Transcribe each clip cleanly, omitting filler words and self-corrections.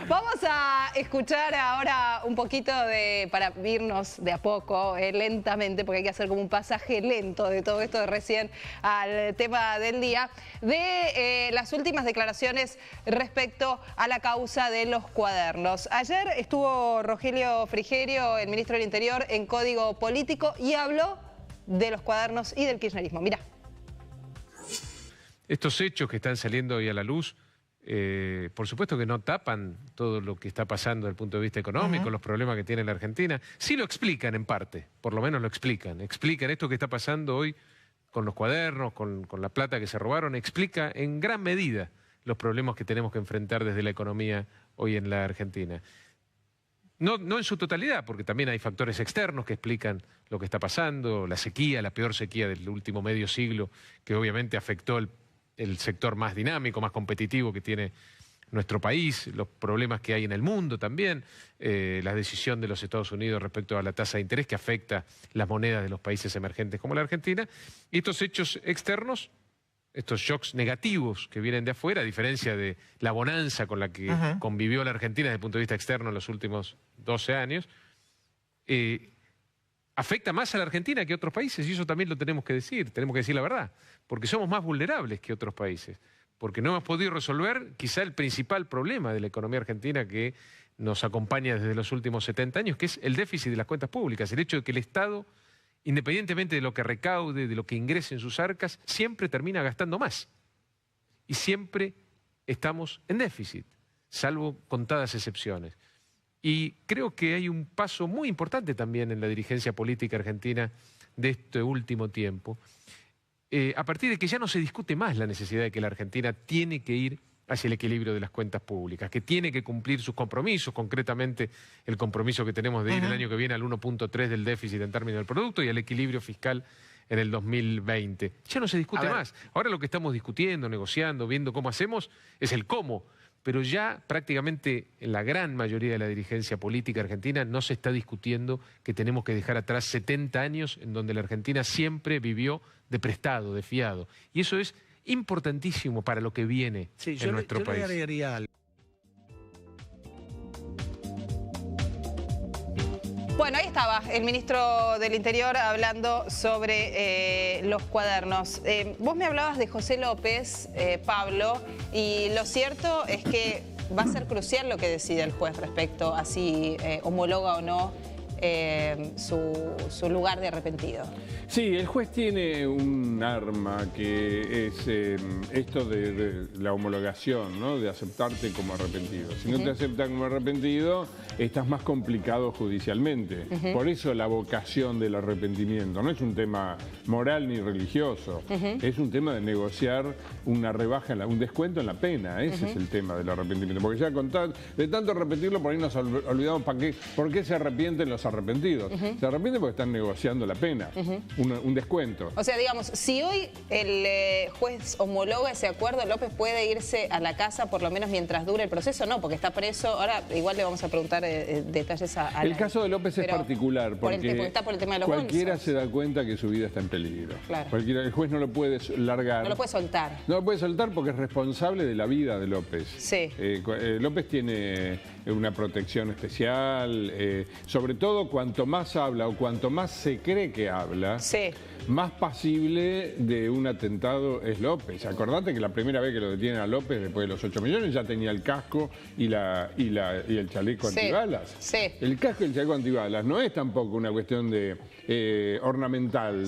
Vamos a escuchar ahora un poquito para irnos de a poco, lentamente, porque hay que hacer como un pasaje lento de todo esto de recién al tema del día, de las últimas declaraciones respecto a la causa de los cuadernos. Ayer estuvo Rogelio Frigerio, el ministro del Interior, en Código Político y habló de los cuadernos y del kirchnerismo. Mirá. Estos hechos que están saliendo hoy a la luz, por supuesto que no tapan todo lo que está pasando desde el punto de vista económico, los problemas que tiene la Argentina. Sí lo explican en parte, por lo menos lo explican. Explican esto que está pasando hoy con los cuadernos, con la plata que se robaron, explica en gran medida los problemas que tenemos que enfrentar desde la economía hoy en la Argentina. No en su totalidad, porque también hay factores externos que explican lo que está pasando, la sequía, la peor sequía del último medio siglo, que obviamente afectó el sector más dinámico, más competitivo que tiene nuestro país, los problemas que hay en el mundo también, la decisión de los Estados Unidos respecto a la tasa de interés que afecta las monedas de los países emergentes como la Argentina, y estos hechos externos, estos shocks negativos que vienen de afuera, a diferencia de la bonanza con la que convivió la Argentina desde el punto de vista externo en los últimos 12 años, afecta más a la Argentina que a otros países, y eso también lo tenemos que decir la verdad, porque somos más vulnerables que otros países, porque no hemos podido resolver quizá el principal problema de la economía argentina que nos acompaña desde los últimos 70 años, que es el déficit de las cuentas públicas, el hecho de que el Estado, independientemente de lo que recaude, de lo que ingrese en sus arcas, siempre termina gastando más. Y siempre estamos en déficit, salvo contadas excepciones. Y creo que hay un paso muy importante también en la dirigencia política argentina de este último tiempo, a partir de que ya no se discute más la necesidad de que la Argentina tiene que ir hacia el equilibrio de las cuentas públicas, que tiene que cumplir sus compromisos, concretamente el compromiso que tenemos de ir el año que viene al 1.3 del déficit en términos del producto y al equilibrio fiscal en el 2020. Ya no se discute más. Ahora lo que estamos discutiendo, negociando, viendo cómo hacemos, es el cómo. Pero ya prácticamente en la gran mayoría de la dirigencia política argentina no se está discutiendo que tenemos que dejar atrás 70 años en donde la Argentina siempre vivió de prestado, de fiado. Y eso es importantísimo para lo que viene en nuestro país. Le agregaría algo. Bueno, ahí estaba el ministro del Interior hablando sobre los cuadernos. Vos me hablabas de José López, Pablo, y lo cierto es que va a ser crucial lo que decida el juez respecto a si homologa o no su lugar de arrepentido. Sí, el juez tiene un arma que es esto de la homologación, ¿no? De aceptarte como arrepentido. Si no te aceptan como arrepentido, estás más complicado judicialmente. Por eso la vocación del arrepentimiento. No es un tema moral ni religioso. Es un tema de negociar una rebaja, un descuento en la pena. Ese es el tema del arrepentimiento. Porque ya de tanto repetirlo, por ahí nos olvidamos por qué se arrepienten los arrepentidos. Se arrepienten porque están negociando la pena. Un descuento. O sea, digamos, si hoy el juez homologa ese acuerdo, López puede irse a la casa por lo menos mientras dure el proceso, no, porque está preso. Ahora igual le vamos a preguntar detalles a el caso de López es particular porque está por el tema de los cualquiera bolsos. Se da cuenta que su vida está en peligro. Claro. El juez no lo puede largar. No lo puede soltar. No lo puede soltar porque es responsable de la vida de López. Sí. López tiene una protección especial, sobre todo cuanto más habla o cuanto más se cree que habla, más pasible de un atentado es López. Acordate que la primera vez que lo detienen a López, después de los 8 millones, ya tenía el casco y el chaleco antibalas. El casco y el chaleco antibalas no es tampoco una cuestión de ornamental.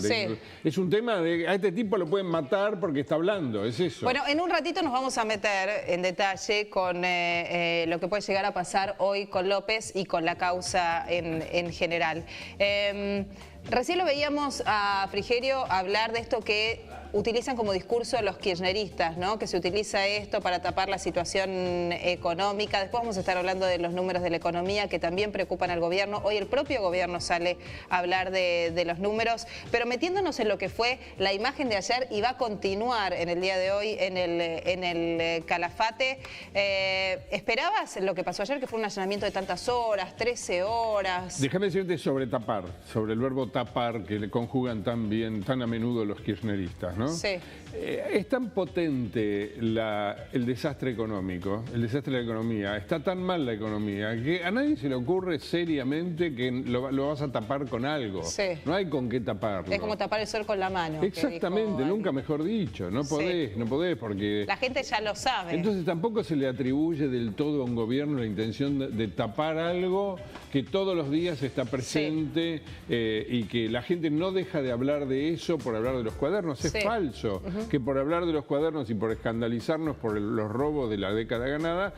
Es un tema de a este tipo lo pueden matar porque está hablando, es eso. Bueno, en un ratito nos vamos a meter en detalle con lo que puede llegar a pasar hoy con López y con la causa en general. Recién lo veíamos a Frigerio hablar de esto que utilizan como discurso los kirchneristas, ¿no? Que se utiliza esto para tapar la situación económica. Después vamos a estar hablando de los números de la economía que también preocupan al gobierno. Hoy el propio gobierno sale a hablar de los números, pero metiéndonos en lo que fue la imagen de ayer y va a continuar en el día de hoy en el Calafate. ¿Esperabas lo que pasó ayer, que fue un allanamiento de tantas horas, 13 horas? Déjame decirte sobre tapar, sobre el verbo tapar que le conjugan tan bien, tan a menudo los kirchneristas, ¿no? Sí. Es tan potente el desastre económico, el desastre de la economía, está tan mal la economía, que a nadie se le ocurre seriamente que lo vas a tapar con algo. Sí. No hay con qué taparlo. Es como tapar el sol con la mano. Exactamente, nunca mejor dicho. No podés, no podés porque... La gente ya lo sabe. Entonces tampoco se le atribuye del todo a un gobierno la intención de tapar algo que todos los días está presente, y que la gente no deja de hablar de eso por hablar de los cuadernos. Es falso que por hablar de los cuadernos y por escandalizarnos por los robos de la década ganada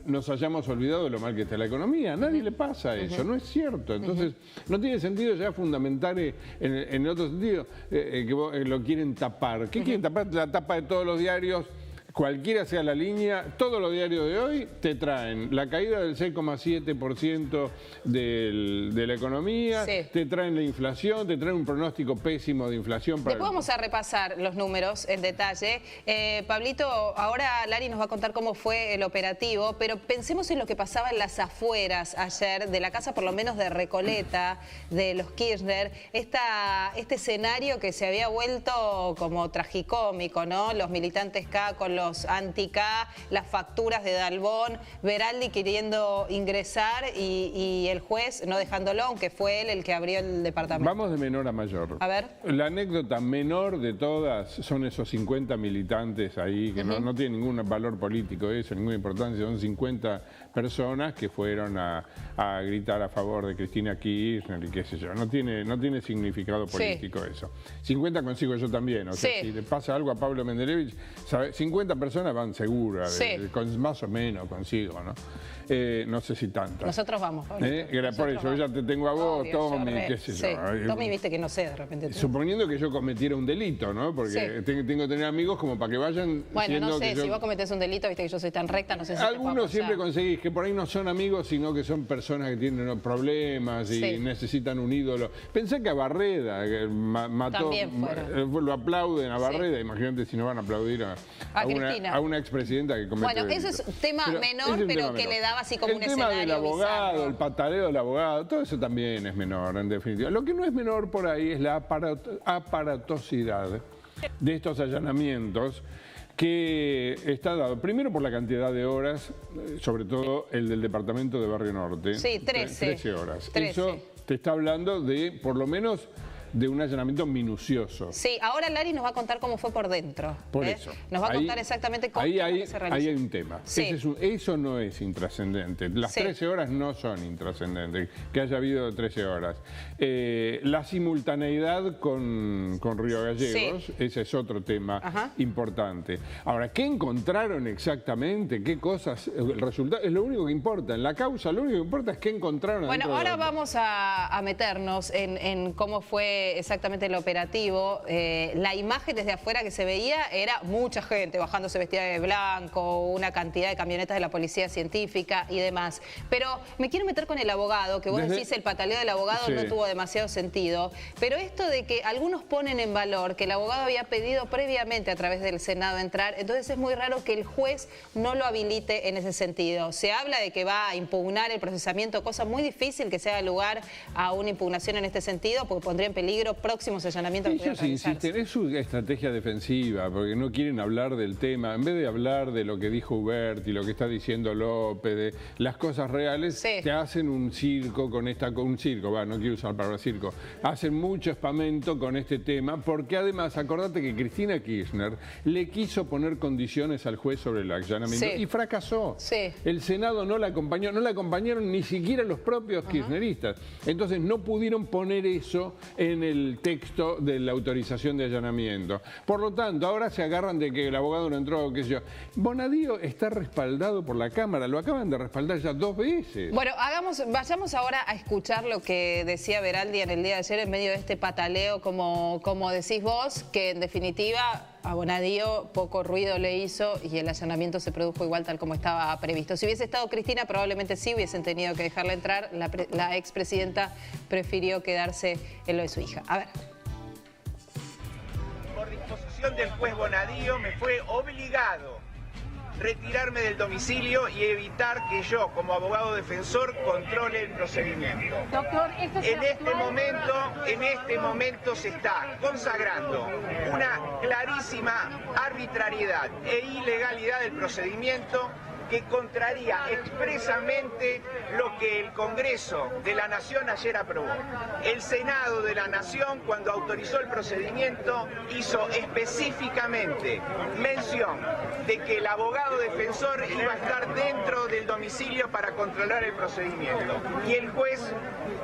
nos hayamos olvidado de lo mal que está la economía. A nadie le pasa eso, no es cierto. Entonces no tiene sentido ya fundamentar en otro sentido que lo quieren tapar. ¿Qué quieren tapar? La tapa de todos los diarios. Cualquiera sea la línea, todos los diarios de hoy te traen la caída del 6,7% de la economía, te traen la inflación, te traen un pronóstico pésimo de inflación. Después vamos a repasar los números en detalle. Pablito, ahora Lari nos va a contar cómo fue el operativo, pero pensemos en lo que pasaba en las afueras ayer, de la casa por lo menos de Recoleta, de los Kirchner, este escenario que se había vuelto como tragicómico, ¿no? Los militantes K con los anti-K, las facturas de Dalbón, Veraldi queriendo ingresar y el juez no dejándolo, aunque fue él el que abrió el departamento. Vamos de menor a mayor. A ver. La anécdota menor de todas son esos 50 militantes ahí, que no tienen ningún valor político eso, ninguna importancia, son 50 personas que fueron a gritar a favor de Cristina Kirchner y qué sé yo. No tiene significado político eso. 50 consigo yo también, o sea, si le pasa algo a Pablo Mendelevich, 50 personas van seguras, más o menos consigo, ¿no? No sé si tantas. Nosotros vamos, Pablo. Por eso, ya te tengo a vos, Tommy, qué sé yo. Tommy, viste que no sé, de repente. Suponiendo que yo cometiera un delito, ¿no? Porque tengo que tener amigos como para que vayan... Bueno, no sé, si vos cometés un delito, viste que yo soy tan recta, no sé si algunos siempre conseguís que por ahí no son amigos, sino que son personas que tienen problemas y necesitan un ídolo. Pensé que a Barreda, que mató, lo aplauden a Barreda, imagínate si no van a aplaudir a una expresidenta que cometió Bueno, eso es tema menor, pero que le daba así como un escenario El tema del abogado, bizarro. el pataleo del abogado, todo eso también es menor, en definitiva. Lo que no es menor por ahí es la aparatosidad de estos allanamientos, que está dado primero por la cantidad de horas, sobre todo el del departamento de Barrio Norte. Sí, 13 horas. 13. Eso te está hablando de, por lo menos, de un allanamiento minucioso. Sí, ahora Lari nos va a contar cómo fue por dentro. Por eso. Nos va a contar exactamente cómo se realizó. Ahí hay un tema. Eso no es intrascendente. Las 13 horas no son intrascendentes. Que haya habido 13 horas. La simultaneidad con Río Gallegos, ese es otro tema importante. Ahora, ¿qué encontraron exactamente? ¿Qué cosas? El resultado es lo único que importa. En la causa lo único que importa es qué encontraron. Bueno, ahora vamos a meternos en cómo fue exactamente el operativo. La imagen desde afuera que se veía era mucha gente bajándose vestida de blanco, una cantidad de camionetas de la policía científica y demás. Pero me quiero meter con el abogado, que vos decís el pataleo del abogado no tuvo demasiado sentido. Pero esto de que algunos ponen en valor que el abogado había pedido previamente a través del Senado entrar, entonces es muy raro que el juez no lo habilite en ese sentido. Se habla de que va a impugnar el procesamiento, cosa muy difícil que se haga lugar a una impugnación en este sentido, porque pondría en peligro próximos allanamientos. Ellos insisten, es su estrategia defensiva, porque no quieren hablar del tema. En vez de hablar de lo que dijo Hubert y lo que está diciendo López, de las cosas reales, te hacen un circo con no quiero usar la palabra circo, hacen mucho espamento con este tema, porque además, acordate que Cristina Kirchner le quiso poner condiciones al juez sobre el allanamiento y fracasó. El Senado no la acompañó, no la acompañaron ni siquiera los propios kirchneristas. Entonces no pudieron poner eso en el texto de la autorización de allanamiento. Por lo tanto, ahora se agarran de que el abogado no entró, qué sé yo. Bonadío está respaldado por la Cámara, lo acaban de respaldar ya 2 veces. Bueno, vayamos ahora a escuchar lo que decía Veraldi en el día de ayer en medio de este pataleo, como decís vos, que en definitiva a Bonadío poco ruido le hizo y el allanamiento se produjo igual tal como estaba previsto. Si hubiese estado Cristina, probablemente sí hubiesen tenido que dejarla entrar. La expresidenta prefirió quedarse en lo de su hija. A ver. Por disposición del juez Bonadío me fue obligado retirarme del domicilio y evitar que yo, como abogado defensor, controle el procedimiento. Doctor, en este momento se está consagrando una clarísima arbitrariedad e ilegalidad del procedimiento que contraría expresamente lo que el Congreso de la Nación ayer aprobó. El Senado de la Nación, cuando autorizó el procedimiento, hizo específicamente mención de que el abogado defensor iba a estar dentro del domicilio para controlar el procedimiento. Y el juez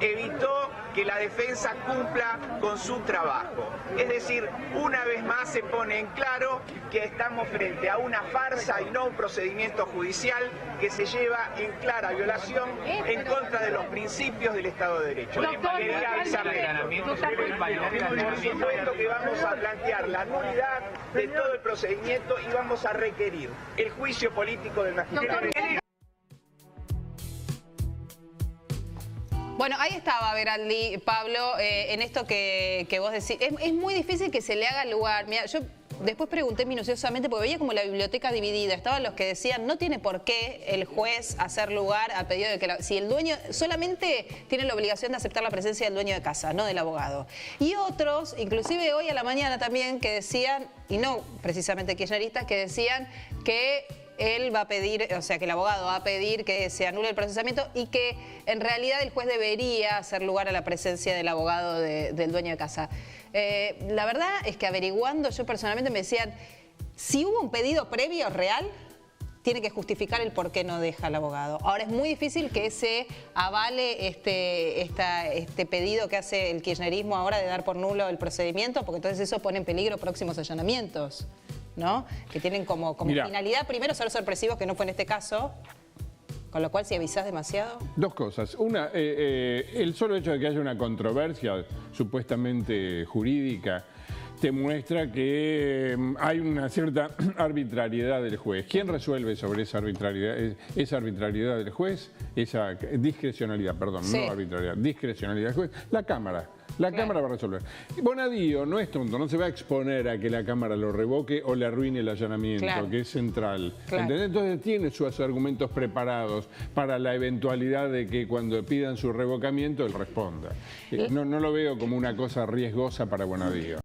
evitó que la defensa cumpla con su trabajo. Es decir, una vez más se pone en claro que estamos frente a una farsa y no un procedimiento judicial que se lleva en clara violación en contra de los principios del Estado de Derecho. Quería avisarle, por supuesto que vamos a plantear la nulidad de todo el procedimiento y vamos a requerir el juicio político del magistrado. Bueno, ahí estaba Veraldi, Pablo, en esto que vos decís. Es muy difícil que se le haga lugar. Mira, yo después pregunté minuciosamente porque veía como la biblioteca dividida. Estaban los que decían no tiene por qué el juez hacer lugar a pedido de que si el dueño solamente tiene la obligación de aceptar la presencia del dueño de casa, no del abogado. Y otros, inclusive hoy a la mañana también, que decían, y no precisamente kirchneristas, que decían que él va a pedir, o sea, que el abogado va a pedir que se anule el procesamiento y que en realidad el juez debería hacer lugar a la presencia del abogado del dueño de casa. La verdad es que averiguando, yo personalmente me decían, si hubo un pedido previo real, tiene que justificar el por qué no deja al abogado. Ahora es muy difícil que se avale este pedido que hace el kirchnerismo ahora de dar por nulo el procedimiento, porque entonces eso pone en peligro próximos allanamientos, ¿no? Que tienen como finalidad primero ser sorpresivos, que no fue en este caso, con lo cual si avisás demasiado. Dos cosas. Una, el solo hecho de que haya una controversia supuestamente jurídica te muestra que hay una cierta arbitrariedad del juez. ¿Quién resuelve sobre esa arbitrariedad? Esa arbitrariedad del juez, esa discrecionalidad, perdón, sí. No arbitrariedad, discrecionalidad del juez, la Cámara. La Cámara va a resolver. Bonadío no es tonto, no se va a exponer a que la Cámara lo revoque o le arruine el allanamiento, que es central. Entonces tiene sus argumentos preparados para la eventualidad de que cuando pidan su revocamiento él responda. No lo veo como una cosa riesgosa para Bonadío.